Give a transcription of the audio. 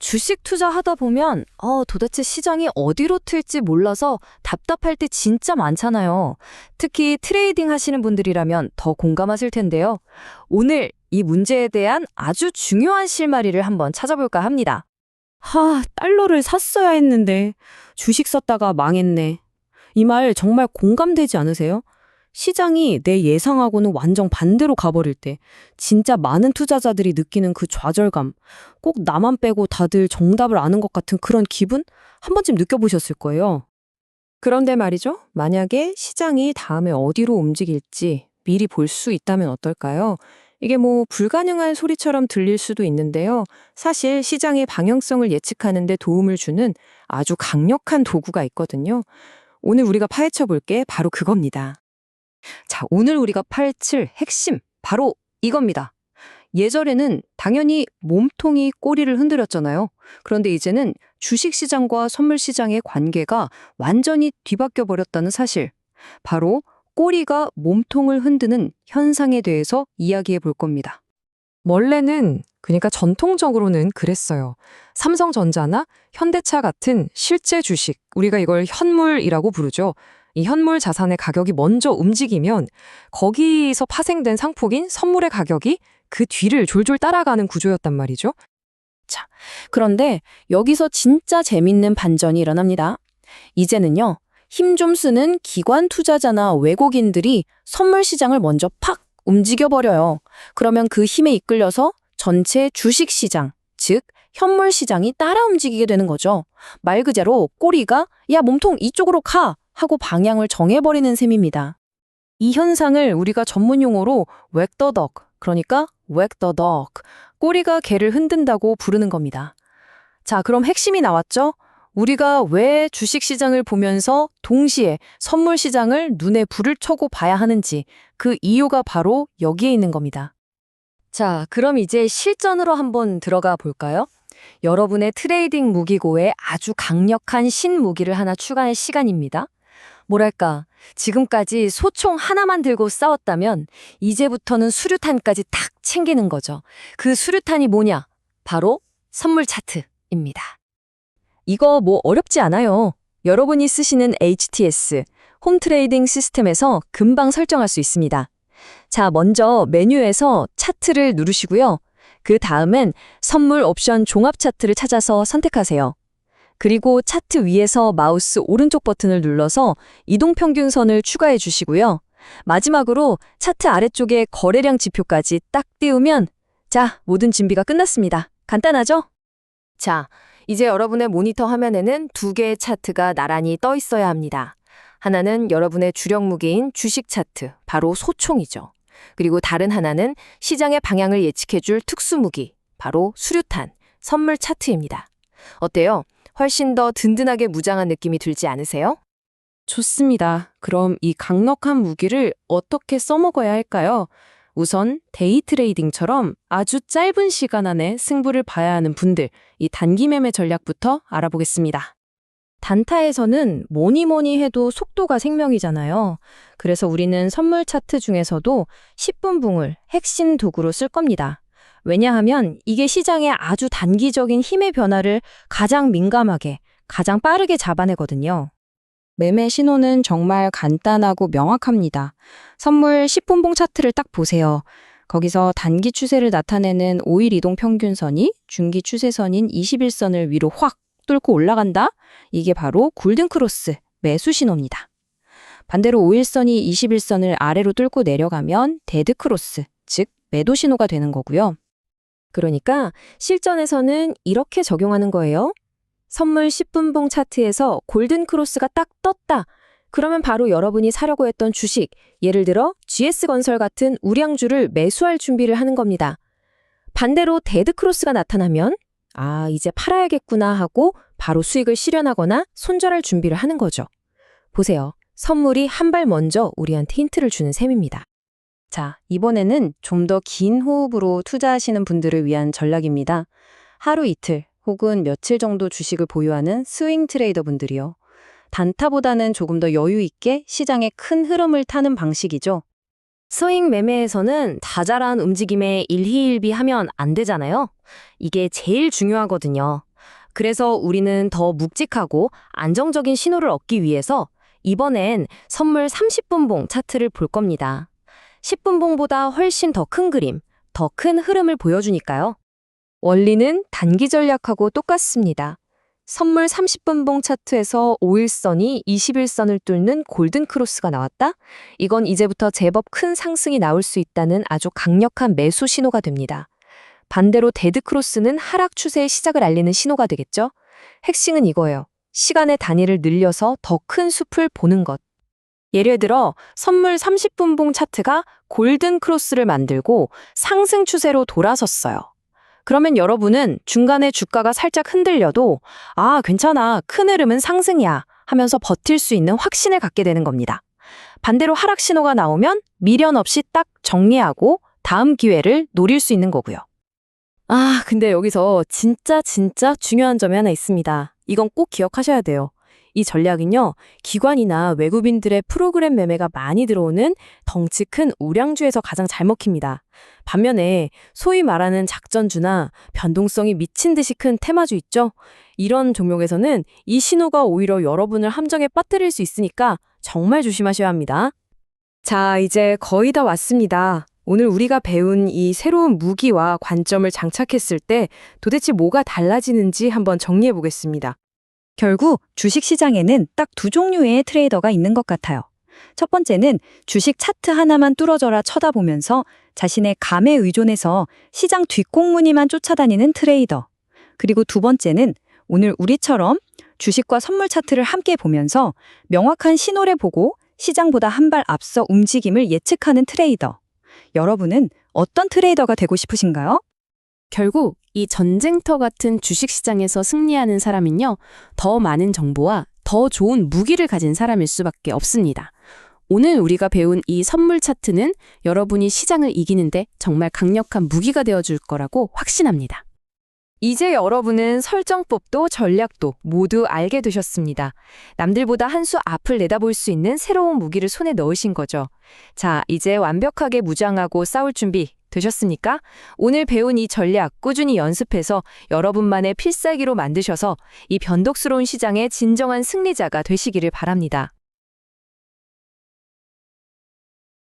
주식 투자하다 보면 도대체 시장이 어디로 튈지 몰라서 답답할 때 진짜 많잖아요. 특히 트레이딩 하시는 분들이라면 더 공감하실 텐데요. 오늘 이 문제에 대한 아주 중요한 실마리를 한번 찾아볼까 합니다. 달러를 샀어야 했는데 주식 썼다가 망했네. 이 말 정말 공감되지 않으세요? 시장이 내 예상하고는 완전 반대로 가버릴 때 진짜 많은 투자자들이 느끼는 그 좌절감, 꼭 나만 빼고 다들 정답을 아는 것 같은 그런 기분? 한 번쯤 느껴보셨을 거예요. 그런데 말이죠. 만약에 시장이 다음에 어디로 움직일지 미리 볼 수 있다면 어떨까요? 이게 불가능한 소리처럼 들릴 수도 있는데요. 사실 시장의 방향성을 예측하는 데 도움을 주는 아주 강력한 도구가 있거든요. 오늘 우리가 파헤쳐 볼 게 바로 그겁니다. 자, 오늘 우리가 파헤칠 핵심, 바로 이겁니다. 예전에는 당연히 몸통이 꼬리를 흔들었잖아요. 그런데 이제는 주식시장과 선물시장의 관계가 완전히 뒤바뀌어 버렸다는 사실. 바로 꼬리가 몸통을 흔드는 현상에 대해서 이야기해 볼 겁니다. 원래는, 그러니까 전통적으로는 그랬어요. 삼성전자나 현대차 같은 실제 주식, 우리가 이걸 현물이라고 부르죠. 이 현물 자산의 가격이 먼저 움직이면 거기서 파생된 상품인 선물의 가격이 그 뒤를 졸졸 따라가는 구조였단 말이죠. 자, 그런데 여기서 진짜 재밌는 반전이 일어납니다. 이제는요, 힘 좀 쓰는 기관 투자자나 외국인들이 선물 시장을 먼저 팍 움직여버려요. 그러면 그 힘에 이끌려서 전체 주식 시장, 즉 현물 시장이 따라 움직이게 되는 거죠. 말 그대로 꼬리가 야 몸통 이쪽으로 가! 하고 방향을 정해버리는 셈입니다. 이 현상을 우리가 전문 용어로 웩더덕, 그러니까 웩더덕, 꼬리가 개를 흔든다고 부르는 겁니다. 자, 그럼 핵심이 나왔죠? 우리가 왜 주식시장을 보면서 동시에 선물시장을 눈에 불을 켜고 봐야 하는지 그 이유가 바로 여기에 있는 겁니다. 자, 그럼 이제 실전으로 한번 들어가 볼까요? 여러분의 트레이딩 무기고에 아주 강력한 신무기를 하나 추가할 시간입니다. 뭐랄까, 지금까지 소총 하나만 들고 싸웠다면 이제부터는 수류탄까지 탁 챙기는 거죠. 그 수류탄이 뭐냐? 바로 선물 차트입니다. 이거 어렵지 않아요. 여러분이 쓰시는 HTS, 홈 트레이딩 시스템에서 금방 설정할 수 있습니다. 자, 먼저 메뉴에서 차트를 누르시고요. 그 다음엔 선물 옵션 종합 차트를 찾아서 선택하세요. 그리고 차트 위에서 마우스 오른쪽 버튼을 눌러서 이동평균선을 추가해 주시고요. 마지막으로 차트 아래쪽에 거래량 지표까지 딱 띄우면 자, 모든 준비가 끝났습니다. 간단하죠? 자, 이제 여러분의 모니터 화면에는 두 개의 차트가 나란히 떠 있어야 합니다. 하나는 여러분의 주력 무기인 주식 차트, 바로 소총이죠. 그리고 다른 하나는 시장의 방향을 예측해줄 특수무기, 바로 수류탄, 선물 차트입니다. 어때요? 훨씬 더 든든하게 무장한 느낌이 들지 않으세요? 좋습니다. 그럼 이 강력한 무기를 어떻게 써먹어야 할까요? 우선 데이 트레이딩처럼 아주 짧은 시간 안에 승부를 봐야 하는 분들, 이 단기 매매 전략부터 알아보겠습니다. 단타에서는 뭐니 해도 속도가 생명이잖아요. 그래서 우리는 선물 차트 중에서도 10분 붕을 핵심 도구로 쓸 겁니다. 왜냐하면 이게 시장의 아주 단기적인 힘의 변화를 가장 민감하게, 가장 빠르게 잡아내거든요. 매매 신호는 정말 간단하고 명확합니다. 선물 10분 봉 차트를 딱 보세요. 거기서 단기 추세를 나타내는 5일 이동 평균선이 중기 추세선인 21선을 위로 확 뚫고 올라간다? 이게 바로 골든 크로스, 매수 신호입니다. 반대로 5일선이 21선을 아래로 뚫고 내려가면 데드 크로스, 즉 매도 신호가 되는 거고요. 그러니까 실전에서는 이렇게 적용하는 거예요. 선물 10분 봉 차트에서 골든 크로스가 딱 떴다. 그러면 바로 여러분이 사려고 했던 주식, 예를 들어 GS건설 같은 우량주를 매수할 준비를 하는 겁니다. 반대로 데드 크로스가 나타나면 이제 팔아야겠구나 하고 바로 수익을 실현하거나 손절할 준비를 하는 거죠. 보세요. 선물이 한 발 먼저 우리한테 힌트를 주는 셈입니다. 자, 이번에는 좀 더 긴 호흡으로 투자하시는 분들을 위한 전략입니다. 하루 이틀 혹은 며칠 정도 주식을 보유하는 스윙 트레이더 분들이요. 단타보다는 조금 더 여유 있게 시장의 큰 흐름을 타는 방식이죠. 스윙 매매에서는 자잘한 움직임에 일희일비하면 안 되잖아요. 이게 제일 중요하거든요. 그래서 우리는 더 묵직하고 안정적인 신호를 얻기 위해서 이번엔 선물 30분봉 차트를 볼 겁니다. 10분봉보다 훨씬 더 큰 그림, 더 큰 흐름을 보여주니까요. 원리는 단기 전략하고 똑같습니다. 선물 30분봉 차트에서 5일선이 21선을 뚫는 골든 크로스가 나왔다? 이건 이제부터 제법 큰 상승이 나올 수 있다는 아주 강력한 매수 신호가 됩니다. 반대로 데드 크로스는 하락 추세의 시작을 알리는 신호가 되겠죠? 핵심은 이거예요. 시간의 단위를 늘려서 더 큰 숲을 보는 것. 예를 들어 선물 30분봉 차트가 골든 크로스를 만들고 상승 추세로 돌아섰어요. 그러면 여러분은 중간에 주가가 살짝 흔들려도 괜찮아. 큰 흐름은 상승이야 하면서 버틸 수 있는 확신을 갖게 되는 겁니다. 반대로 하락 신호가 나오면 미련 없이 딱 정리하고 다음 기회를 노릴 수 있는 거고요. 근데 여기서 진짜 중요한 점이 하나 있습니다. 이건 꼭 기억하셔야 돼요. 이 전략은요, 기관이나 외국인들의 프로그램 매매가 많이 들어오는 덩치 큰 우량주에서 가장 잘 먹힙니다. 반면에 소위 말하는 작전주나 변동성이 미친 듯이 큰 테마주 있죠? 이런 종목에서는 이 신호가 오히려 여러분을 함정에 빠뜨릴 수 있으니까 정말 조심하셔야 합니다. 자, 이제 거의 다 왔습니다. 오늘 우리가 배운 이 새로운 무기와 관점을 장착했을 때 도대체 뭐가 달라지는지 한번 정리해 보겠습니다. 결국 주식시장에는 딱 두 종류의 트레이더가 있는 것 같아요. 첫 번째는 주식 차트 하나만 뚫어져라 쳐다보면서 자신의 감에 의존해서 시장 뒷공무니만 쫓아다니는 트레이더. 그리고 두 번째는 오늘 우리처럼 주식과 선물 차트를 함께 보면서 명확한 신호를 보고 시장보다 한 발 앞서 움직임을 예측하는 트레이더. 여러분은 어떤 트레이더가 되고 싶으신가요? 결국 이 전쟁터 같은 주식시장에서 승리하는 사람은요, 더 많은 정보와 더 좋은 무기를 가진 사람일 수밖에 없습니다. 오늘 우리가 배운 이 선물 차트는 여러분이 시장을 이기는데 정말 강력한 무기가 되어줄 거라고 확신합니다. 이제 여러분은 설정법도 전략도 모두 알게 되셨습니다. 남들보다 한 수 앞을 내다볼 수 있는 새로운 무기를 손에 넣으신 거죠. 자, 이제 완벽하게 무장하고 싸울 준비 되셨습니까? 오늘 배운 이 전략 꾸준히 연습해서 여러분만의 필살기로 만드셔서 이 변덕스러운 시장의 진정한 승리자가 되시기를 바랍니다.